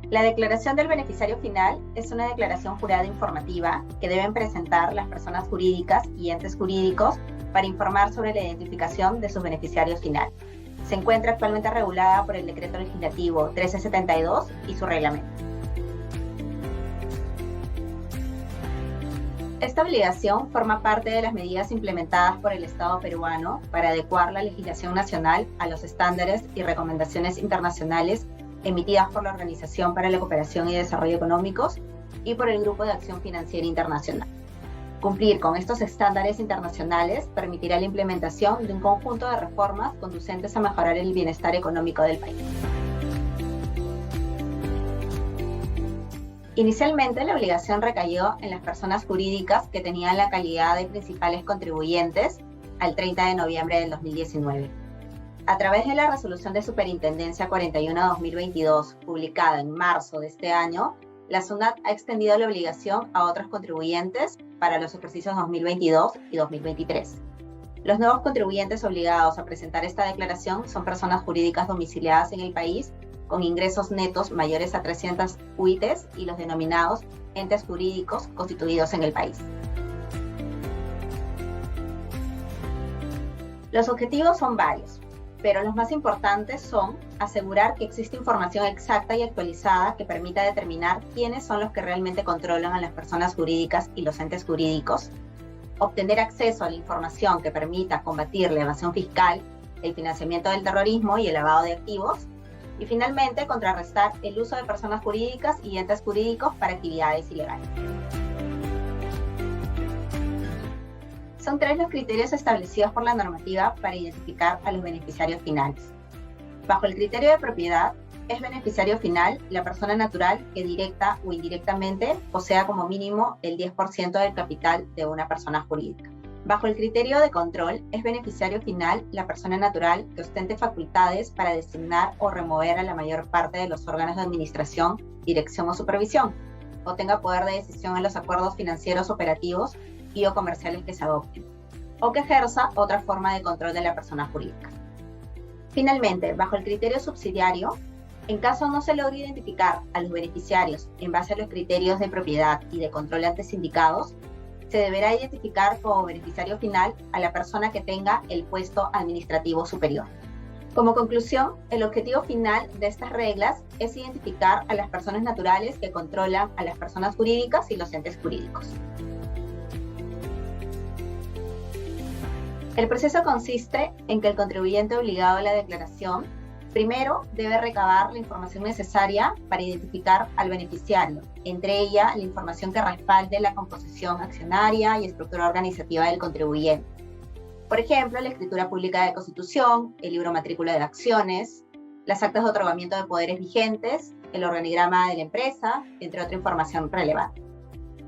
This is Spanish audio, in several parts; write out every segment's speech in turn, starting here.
La declaración del beneficiario final es una declaración jurada informativa que deben presentar las personas jurídicas y entes jurídicos para informar sobre la identificación de sus beneficiarios finales. Se encuentra actualmente regulada por el Decreto Legislativo 1372 y su reglamento. Esta obligación forma parte de las medidas implementadas por el Estado peruano para adecuar la legislación nacional a los estándares y recomendaciones internacionales emitidas por la Organización para la Cooperación y Desarrollo Económicos y por el Grupo de Acción Financiera Internacional. Cumplir con estos estándares internacionales permitirá la implementación de un conjunto de reformas conducentes a mejorar el bienestar económico del país. Inicialmente, la obligación recayó en las personas jurídicas que tenían la calidad de principales contribuyentes al 30 de noviembre del 2019. A través de la Resolución de Superintendencia 41/2022, publicada en marzo de este año, la SUNAT ha extendido la obligación a otros contribuyentes para los ejercicios 2022 y 2023. Los nuevos contribuyentes obligados a presentar esta declaración son personas jurídicas domiciliadas en el país con ingresos netos mayores a 300 UITs y los denominados entes jurídicos constituidos en el país. Los objetivos son varios, pero los más importantes son asegurar que existe información exacta y actualizada que permita determinar quiénes son los que realmente controlan a las personas jurídicas y los entes jurídicos, obtener acceso a la información que permita combatir la evasión fiscal, el financiamiento del terrorismo y el lavado de activos, y finalmente contrarrestar el uso de personas jurídicas y entes jurídicos para actividades ilegales. Son 3 los criterios establecidos por la normativa para identificar a los beneficiarios finales. Bajo el criterio de propiedad, es beneficiario final la persona natural que directa o indirectamente posea como mínimo el 10% del capital de una persona jurídica. Bajo el criterio de control, es beneficiario final la persona natural que ostente facultades para designar o remover a la mayor parte de los órganos de administración, dirección o supervisión, o tenga poder de decisión en los acuerdos financieros operativos y o comerciales que se adopten, o que ejerza otra forma de control de la persona jurídica. Finalmente, bajo el criterio subsidiario, en caso no se logre identificar a los beneficiarios en base a los criterios de propiedad y de control antes indicados, se deberá identificar como beneficiario final a la persona que tenga el puesto administrativo superior. Como conclusión, el objetivo final de estas reglas es identificar a las personas naturales que controlan a las personas jurídicas y los entes jurídicos. El proceso consiste en que el contribuyente obligado a la declaración primero debe recabar la información necesaria para identificar al beneficiario, entre ella la información que respalde la composición accionaria y estructura organizativa del contribuyente. Por ejemplo, la escritura pública de constitución, el libro matrícula de acciones, las actas de otorgamiento de poderes vigentes, el organigrama de la empresa, entre otra información relevante.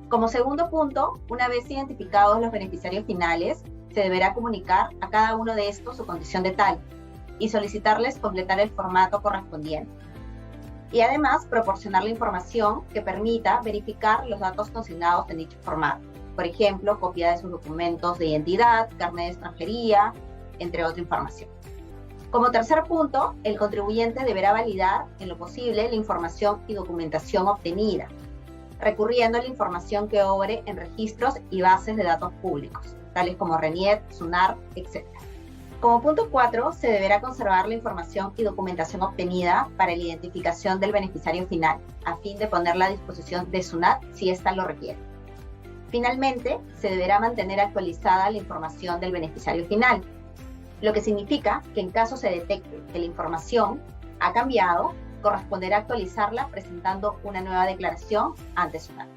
Como segundo punto, una vez identificados los beneficiarios finales, se deberá comunicar a cada uno de estos su condición de tal y solicitarles completar el formato correspondiente. Y además proporcionar la información que permita verificar los datos consignados en dicho formato. Por ejemplo, copia de sus documentos de identidad, carnet de extranjería, entre otra información. Como tercer punto, el contribuyente deberá validar en lo posible la información y documentación obtenida, recurriendo a la información que obre en registros y bases de datos públicos, tales como RENIET, SUNAR, etc. Como punto 4, se deberá conservar la información y documentación obtenida para la identificación del beneficiario final, a fin de ponerla a disposición de SUNAT si ésta lo requiere. Finalmente, se deberá mantener actualizada la información del beneficiario final, lo que significa que en caso se detecte que la información ha cambiado, corresponderá actualizarla presentando una nueva declaración ante SUNAT.